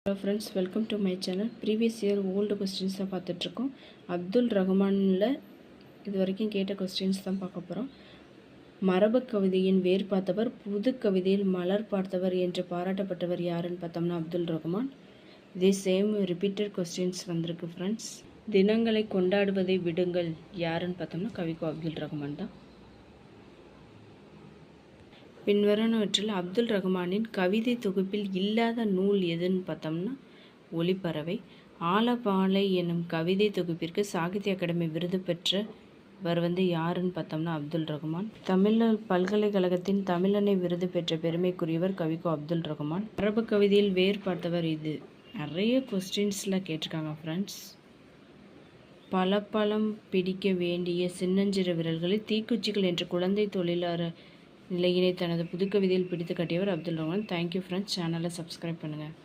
Hello friends, welcome to my channel. Previous year old questions தான் பார்த்துட்ருக்கோம். அப்துல் ரஹ்மானில் இது வரைக்கும் கேட்ட கொஸ்டின்ஸ் தான் பார்க்க போகிறோம். மரபு கவிதையின் வேர் பார்த்தவர், புது கவிதையில் மலர் பார்த்தவர் என்று பாராட்டப்பட்டவர் யாருன்னு பார்த்தோம்னா அப்துல் ரஹ்மான். இதே சேம் ரிப்பீட்டட் கொஸ்டின்ஸ் வந்திருக்கு ஃப்ரெண்ட்ஸ். தினங்களை கொண்டாடுவதை விடுங்கள் யாருன்னு பார்த்தோம்னா கவிக்கோ அப்துல் ரஹ்மான் தான். பின்வருவனவற்றில் அப்துல் ரஹ்மானின் கவிதை தொகுப்பில் இல்லாத நூல் எதுன்னு பார்த்தோம்னா ஒளிப்பறவை. ஆலவாலை என்னும் கவிதை தொகுப்பிற்கு சாகித்ய அகாடமி விருது பெற்றவர் யாருன்னு பார்த்தோம்னா அப்துல் ரஹ்மான். தமிழ் பல்கலைக்கழகத்தின் தமிழனை விருது பெற்ற பெருமைக்குரியவர் கவிக்கோ அப்துல் ரஹ்மான். மரபு கவிதையில் வேர் பார்த்தவர். இது நிறைய கொஸ்டின்ஸில் கேட்டிருக்காங்க ஃப்ரெண்ட்ஸ். பழம் பிடிக்க வேண்டிய சின்னஞ்சிறு விரல்களில் தீக்குச்சிகள் என்ற குழந்தை தொழிலாளர் நிலையினை தனது புதுக்கவிதையில் பிடித்து காட்டியவர் அப்துல் ரஹ்மான். Thank you friends. சேனலை சப்ஸ்கிரைப் பண்ணுங்கள்.